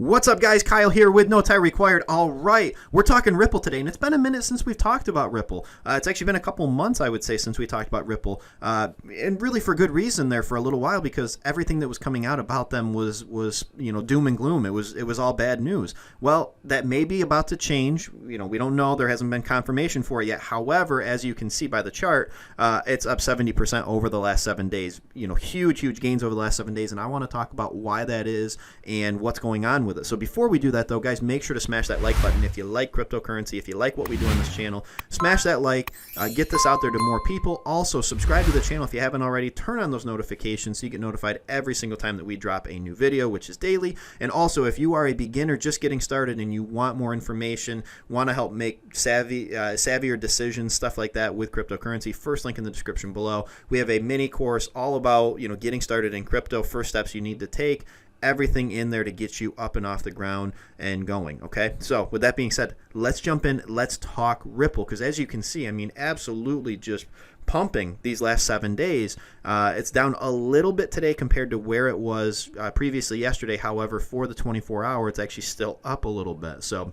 What's up, guys? Kyle here with No Tie Required. All right, we're talking Ripple today, and it's been a minute since we've talked about Ripple. It's actually been a couple months, I would say, since we talked about Ripple, and really for good reason there for a little while, because everything that was coming out about them was doom and gloom. It was all bad news. Well, that may be about to change. We don't know. There hasn't been confirmation for it yet. However, as you can see by the chart, it's up 70% over the last 7 days. Huge gains over the last 7 days, and I want to talk about why that is and what's going on with it. So before we do that, though, guys, make sure to smash that like button if you like cryptocurrency, if you like what we do on this channel. Smash that like, get this out there to more people. Also, subscribe to the channel if you haven't already. Turn on those notifications so you get notified every single time that we drop a new video, which is daily. And also, if you are a beginner just getting started and you want more information, want to help make savvier decisions, stuff like that with cryptocurrency, first link in the description below. We have a mini course all about getting started in crypto, first steps you need to take. Everything in there to get you up and off the ground and going. Okay, so with that being said, let's jump in. Let's talk Ripple, because as you can see, I mean, absolutely just pumping these last 7 days. It's down a little bit today compared to where it was previously yesterday. However, for the 24-hour, it's actually still up a little bit. So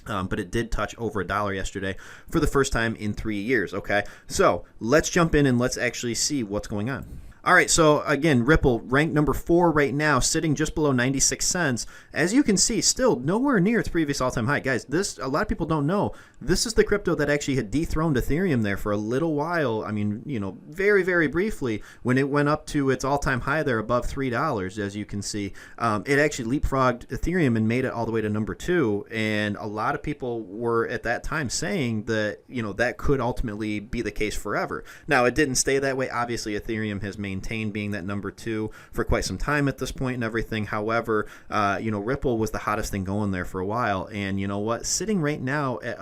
but it did touch over $1 yesterday for the first time in 3 years. Okay, so let's jump in and let's actually see what's going on. All right, so again, Ripple ranked number 4 right now, sitting just below 96 cents. As you can see, still nowhere near its previous all-time high. Guys, a lot of people don't know, this is the crypto that actually had dethroned Ethereum there for a little while. I mean, very, very briefly when it went up to its all-time high there above $3, as you can see. It actually leapfrogged Ethereum and made it all the way to number 2. And a lot of people were at that time saying that, that could ultimately be the case forever. Now, it didn't stay that way. Obviously, Ethereum has maintained being that number 2 for quite some time at this point and everything. However, Ripple was the hottest thing going there for a while, and you know what, sitting right now at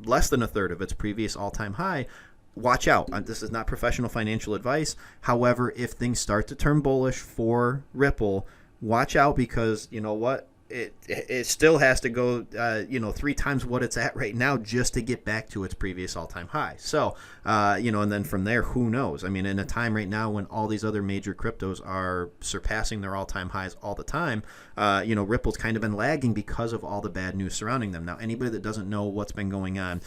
less than a third of its previous all-time high. Watch out. This is not professional financial advice. However, if things start to turn bullish for Ripple, watch out, because you know what, it still has to go 3 times what it's at right now just to get back to its previous all-time high. So and then from there, who knows? I mean, in a time right now when all these other major cryptos are surpassing their all-time highs all the time, Ripple's kind of been lagging because of all the bad news surrounding them. Now, anybody that doesn't know what's been going on,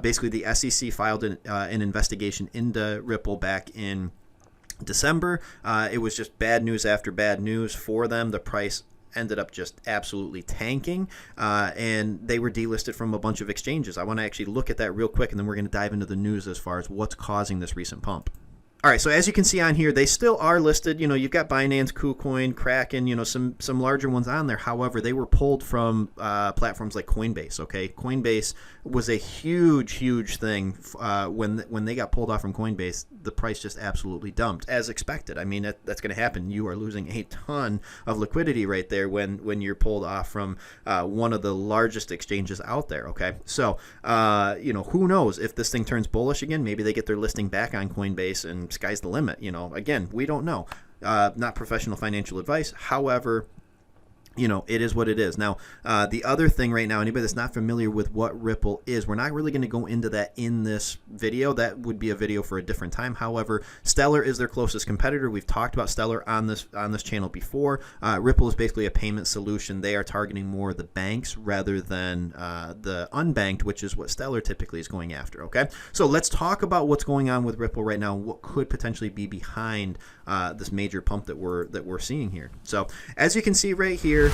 basically the SEC filed an investigation into Ripple back in December. It was just bad news after bad news for them. The price ended up just absolutely tanking, and they were delisted from a bunch of exchanges. I want to actually look at that real quick, and then we're going to dive into the news as far as what's causing this recent pump. All right, so as you can see on here, they still are listed. You've got Binance, KuCoin, Kraken, some larger ones on there. However, they were pulled from platforms like Coinbase. Okay, Coinbase was a huge thing. When they got pulled off from Coinbase, the price just absolutely dumped, as expected. I mean, that's going to happen. You are losing a ton of liquidity right there when you're pulled off from one of the largest exchanges out there. Okay, so who knows if this thing turns bullish again? Maybe they get their listing back on Coinbase and sky's the limit. Again, we don't know. Not professional financial advice. However, it is what it is. Now, the other thing right now, anybody that's not familiar with what Ripple is, we're not really going to go into that in this video. That would be a video for a different time. However, Stellar is their closest competitor. We've talked about Stellar on this channel before. Ripple is basically a payment solution. They are targeting more the banks rather than the unbanked, which is what Stellar typically is going after. Okay, so let's talk about what's going on with Ripple right now and what could potentially be behind this major pump that we're seeing here. So as you can see right here,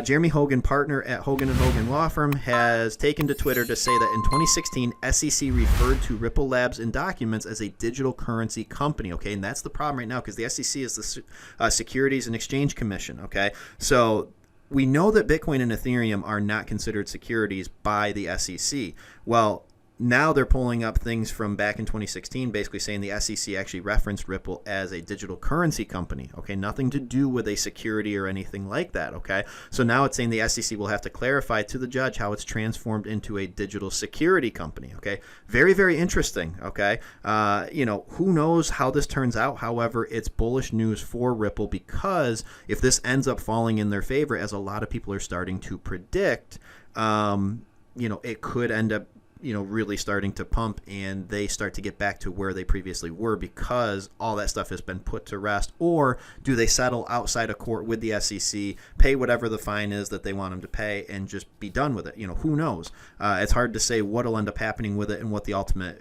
Jeremy Hogan, partner at Hogan & Hogan Law Firm, has taken to Twitter to say that in 2016, SEC referred to Ripple Labs in documents as a digital currency company. Okay, and that's the problem right now, because the SEC is the Securities and Exchange Commission. Okay, so we know that Bitcoin and Ethereum are not considered securities by the SEC. Well, now they're pulling up things from back in 2016, basically saying the SEC actually referenced Ripple as a digital currency company. Okay, nothing to do with a security or anything like that. Okay, so now it's saying the SEC will have to clarify to the judge how it's transformed into a digital security company. Okay, very, very interesting. Okay, who knows how this turns out? However, it's bullish news for Ripple, because if this ends up falling in their favor, as a lot of people are starting to predict, it could end up really starting to pump and they start to get back to where they previously were because all that stuff has been put to rest? Or do they settle outside of court with the SEC, pay whatever the fine is that they want them to pay, and just be done with it? Who knows? It's hard to say what'll end up happening with it and what the ultimate,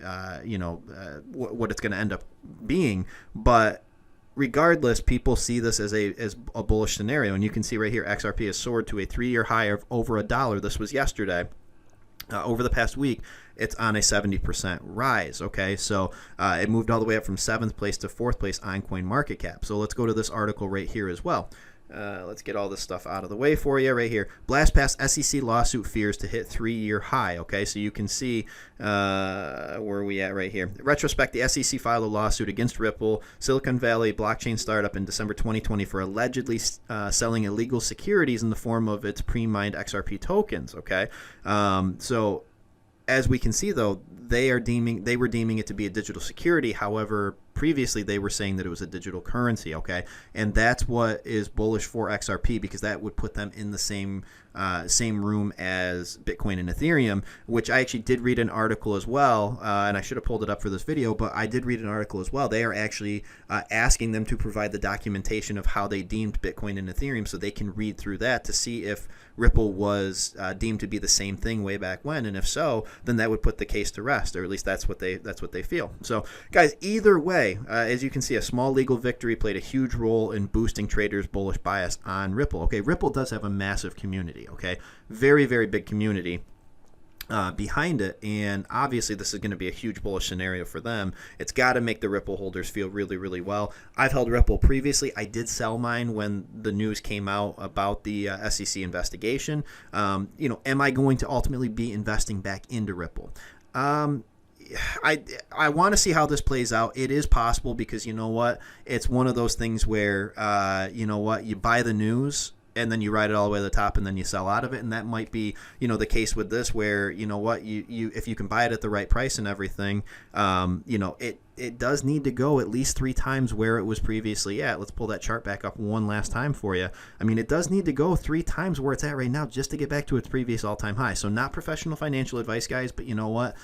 what it's going to end up being. But regardless, people see this as a bullish scenario. And you can see right here, XRP has soared to a 3-year high of over $1. This was yesterday. Over the past week, it's on a 70% rise. Okay, so it moved all the way up from 7th place to 4th place on CoinMarketCap. So let's go to this article right here as well. Let's get all this stuff out of the way for you right here. Blast past SEC lawsuit fears to hit 3-year high. Okay, so you can see where are we at right here. In retrospect, the SEC filed a lawsuit against Ripple, Silicon Valley blockchain startup, in December 2020 for allegedly selling illegal securities in the form of its pre-mined XRP tokens. Okay, so as we can see, though, they were deeming it to be a digital security. However, previously they were saying that it was a digital currency. Okay, and that's what is bullish for XRP, because that would put them in the same room as Bitcoin and Ethereum, which I actually did read an article as well, and I should have pulled it up for this video, but I did read an article as well. They are actually asking them to provide the documentation of how they deemed Bitcoin and Ethereum, so they can read through that to see if Ripple was deemed to be the same thing way back when, and if so, then that would put the case to rest, or at least that's what they feel. So, guys, either way, as you can see, a small legal victory played a huge role in boosting traders' bullish bias on Ripple. Okay, Ripple does have a massive community. Okay, very, very big community behind it, and obviously this is going to be a huge bullish scenario for them. It's got to make the Ripple holders feel really, really well. I've held Ripple previously. I did sell mine when the news came out about the SEC investigation. Am I going to ultimately be investing back into Ripple? I want to see how this plays out. It is possible, because you know what? It's one of those things where, you buy the news and then you ride it all the way to the top and then you sell out of it. And that might be, the case with this, where, you if you can buy it at the right price and everything, it does need to go at least 3 times where it was previously at. Let's pull that chart back up one last time for you. I mean, it does need to go 3 times where it's at right now just to get back to its previous all-time high. So not professional financial advice, guys, but you know what?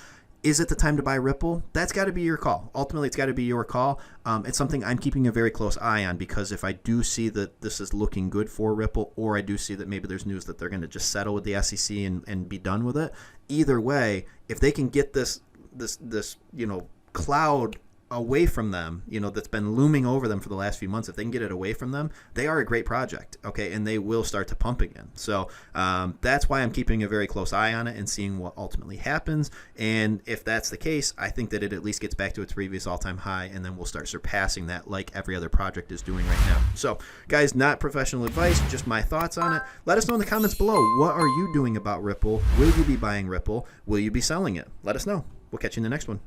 Is it the time to buy Ripple? That's got to be your call. Ultimately, it's got to be your call. It's something I'm keeping a very close eye on, because if I do see that this is looking good for Ripple, or I do see that maybe there's news that they're going to just settle with the SEC and be done with it, either way, if they can get this cloud away from them, that's been looming over them for the last few months, if they can get it away from them, they are a great project, okay, and they will start to pump again. So that's why I'm keeping a very close eye on it and seeing what ultimately happens. And if that's the case, I think that it at least gets back to its previous all-time high, and then we'll start surpassing that like every other project is doing right now. So, guys, not professional advice, just my thoughts on it. Let us know in the comments below. What are you doing about Ripple? Will you be buying Ripple? Will you be selling it? Let us know. We'll catch you in the next one.